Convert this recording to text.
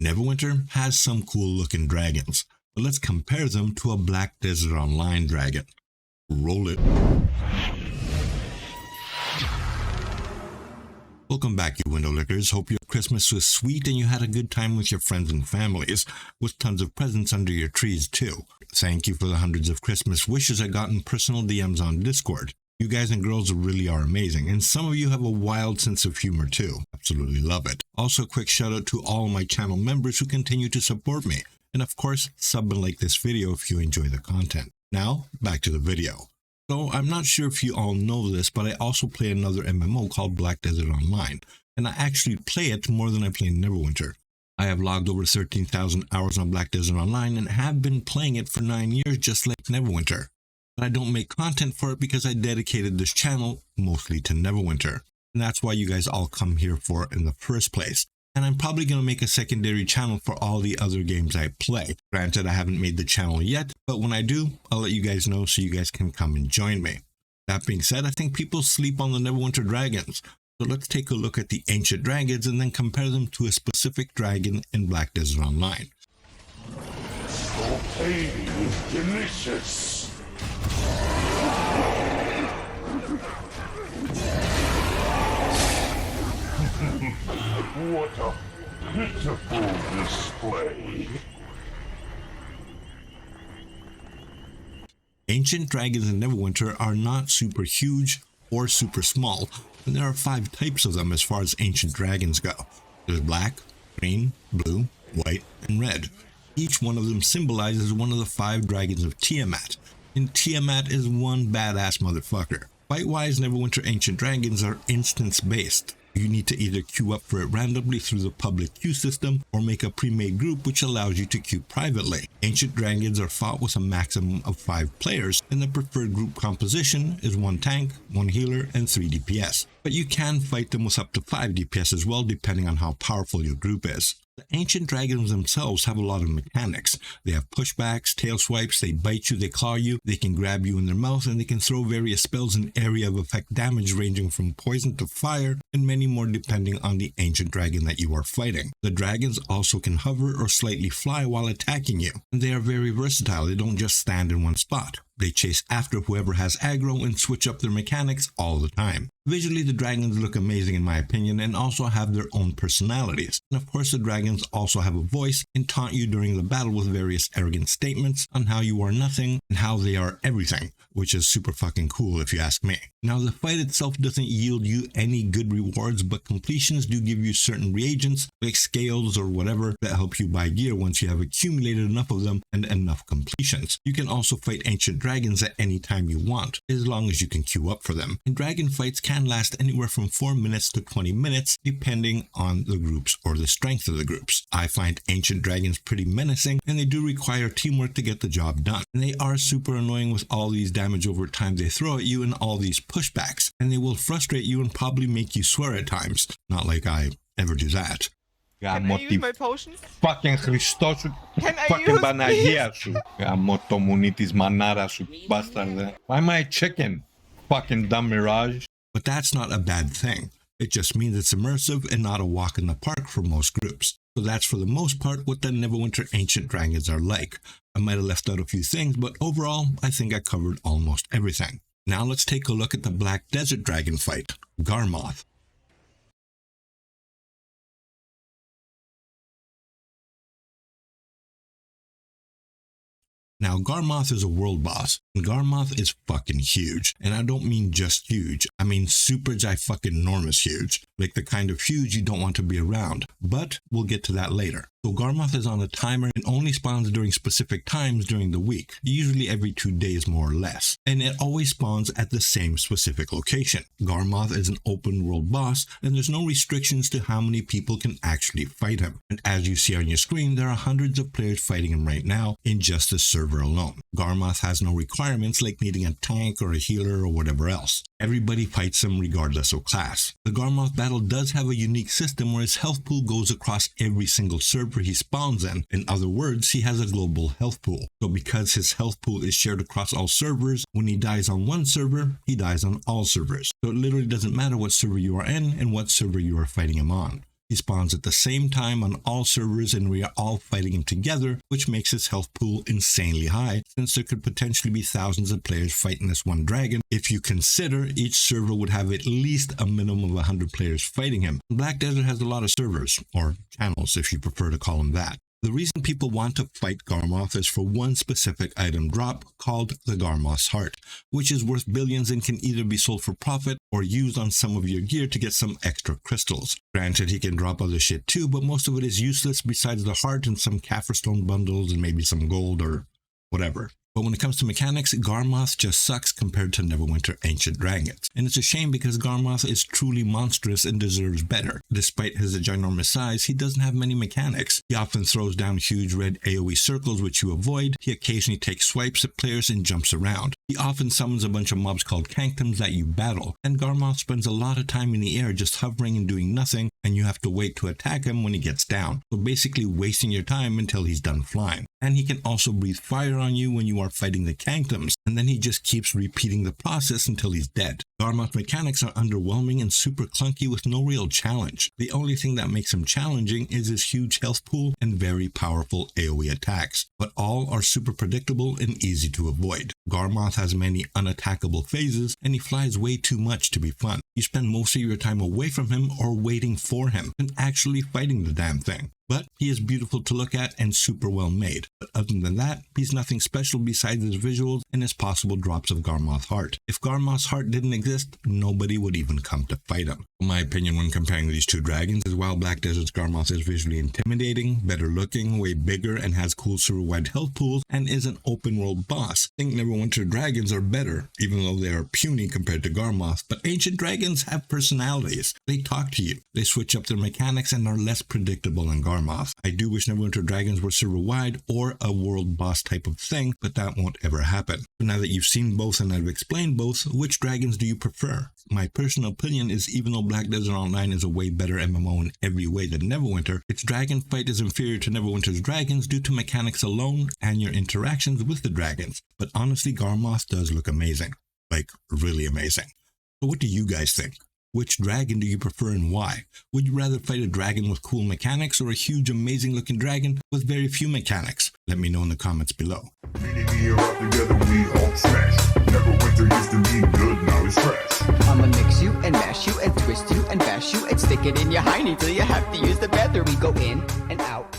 Neverwinter has some cool looking dragons, but let's compare them to a Black Desert Online dragon. Roll it. Welcome back, you window lickers. Hope your Christmas was sweet and you had a good time with your friends and families, with tons of presents under your trees too. Thank you for the hundreds of Christmas wishes I got in personal DMs on Discord. You guys and girls really are amazing, and some of you have a wild sense of humor too. Absolutely love it. Also, a quick shout out to all my channel members who continue to support me. And of course, sub and like this video if you enjoy the content. Now, back to the video. So, I'm not sure if you all know this, but I also play another MMO called Black Desert Online. And I actually play it more than I play Neverwinter. I have logged over 13,000 hours on Black Desert Online and have been playing it for 9 years just like Neverwinter. But I don't make content for it because I dedicated this channel mostly to Neverwinter. And that's why you guys all come here for it in the first place. And I'm probably going to make a secondary channel for all the other games I play. Granted, I haven't made the channel yet, but when I do, I'll let you guys know so you guys can come and join me. That being said, I think people sleep on the Neverwinter dragons. So let's take a look at the ancient dragons and then compare them to a specific dragon in Black Desert Online. Your pain is delicious. What a pitiful display. Ancient dragons in Neverwinter are not super huge or super small, and there are 5 types of them as far as ancient dragons go. There's black, green, blue, white, and red. Each one of them symbolizes one of the 5 dragons of Tiamat, and Tiamat is one badass motherfucker. Fight-wise, Neverwinter ancient dragons are instance-based. You need to either queue up for it randomly through the public queue system or make a pre-made group which allows you to queue privately. Ancient dragons are fought with a maximum of 5 players, and the preferred group composition is 1 tank, 1 healer, and 3 DPS. But you can fight them with up to 5 DPS as well, depending on how powerful your group is. The ancient dragons themselves have a lot of mechanics. They have pushbacks, tail swipes, they bite you, they claw you, they can grab you in their mouth, and they can throw various spells in area of effect damage ranging from poison to fire, and many more depending on the ancient dragon that you are fighting. The dragons also can hover or slightly fly while attacking you, and they are very versatile. They don't just stand in one spot. They chase after whoever has aggro and switch up their mechanics all the time. Visually, the dragons look amazing in my opinion and also have their own personalities. And of course, the dragons also have a voice and taunt you during the battle with various arrogant statements on how you are nothing and how they are everything, which is super fucking cool if you ask me. Now, the fight itself doesn't yield you any good rewards, but completions do give you certain reagents like scales or whatever that help you buy gear once you have accumulated enough of them and enough completions. You can also fight ancient dragons at any time you want, as long as you can queue up for them. And dragon fights can last anywhere from 4 minutes to 20 minutes, depending on the groups or the strength of the groups. I find ancient dragons pretty menacing, and they do require teamwork to get the job done. And they are super annoying with all these damage over time they throw at you and all these pushbacks, and they will frustrate you and probably make you swear at times. Not like I ever do that. Can I use my potion? Fucking Χριστό σου, Can I fucking use Παναγία σου. Γαμώ το μουνί της μανάρας σου, bastard. Why am I chicken? Fucking dumb mirage. But that's not a bad thing. It just means it's immersive and not a walk in the park for most groups. So that's for the most part what the Neverwinter ancient dragons are like. I might have left out a few things, but overall, I think I covered almost everything. Now let's take a look at the Black Desert Dragon fight, Garmoth. Now, Garmoth is a world boss, and Garmoth is fucking huge. And I don't mean just huge, I mean super fucking enormous huge. Like the kind of huge you don't want to be around. But we'll get to that later. So Garmoth is on a timer and only spawns during specific times during the week, usually every 2 days more or less. And it always spawns at the same specific location. Garmoth is an open world boss, and there's no restrictions to how many people can actually fight him. And as you see on your screen, there are hundreds of players fighting him right now in just this server alone. Garmoth has no requirements like needing a tank or a healer or whatever else. Everybody fights him regardless of class. The Garmoth battle does have a unique system where his health pool goes across every single server he spawns in. In other words, he has a global health pool. So because his health pool is shared across all servers, when he dies on one server, he dies on all servers. So it literally doesn't matter what server you are in and what server you are fighting him on. He spawns at the same time on all servers and we are all fighting him together, which makes his health pool insanely high since there could potentially be thousands of players fighting this one dragon if you consider each server would have at least a minimum of 100 players fighting him. Black Desert has a lot of servers, or channels if you prefer to call them that. The reason people want to fight Garmoth is for one specific item drop called the Garmoth's Heart, which is worth billions and can either be sold for profit or used on some of your gear to get some extra crystals. Granted, he can drop other shit too, but most of it is useless besides the heart and some Kaffirstone bundles and maybe some gold or whatever. But when it comes to mechanics, Garmoth just sucks compared to Neverwinter Ancient Dragons. And it's a shame because Garmoth is truly monstrous and deserves better. Despite his ginormous size, he doesn't have many mechanics. He often throws down huge red AoE circles which you avoid. He occasionally takes swipes at players and jumps around. He often summons a bunch of mobs called Kanktoms that you battle. And Garmoth spends a lot of time in the air just hovering and doing nothing, and you have to wait to attack him when he gets down. So basically wasting your time until he's done flying. And he can also breathe fire on you when you are fighting the Kanktoms, and then he just keeps repeating the process until he's dead. Garmoth mechanics are underwhelming and super clunky with no real challenge. The only thing that makes him challenging is his huge health pool and very powerful AoE attacks, but all are super predictable and easy to avoid. Garmoth has many unattackable phases, and he flies way too much to be fun. You spend most of your time away from him or waiting for him than actually fighting the damn thing. But he is beautiful to look at and super well made. But other than that, he's nothing special besides his visuals and his possible drops of Garmoth's Heart. If Garmoth's Heart didn't exist, nobody would even come to fight him. My opinion when comparing these two dragons is while Black Desert's Garmoth is visually intimidating, better looking, way bigger, and has cool server-wide health pools, and is an open-world boss, I think Neverwinter dragons are better, even though they are puny compared to Garmoth. But ancient dragons have personalities. They talk to you. They switch up their mechanics and are less predictable than Garmoth. I do wish Neverwinter dragons were server-wide or a world boss type of thing, but that won't ever happen. So now that you've seen both and I've explained both, which dragons do you prefer? My personal opinion is even though Black Desert Online is a way better MMO in every way than Neverwinter, its dragon fight is inferior to Neverwinter's dragons due to mechanics alone and your interactions with the dragons. But honestly, Garmoth does look amazing. Like, really amazing. So what do you guys think? Which dragon do you prefer and why? Would you rather fight a dragon with cool mechanics or a huge amazing looking dragon with very few mechanics? Let me know in the comments below. Meeting me up together, we all trash. Neverwinter used to be good, now it's trash. I'ma mix you and mash you and twist you and bash you and stick it in your hiney till you have to use the bathroom. We go in and out.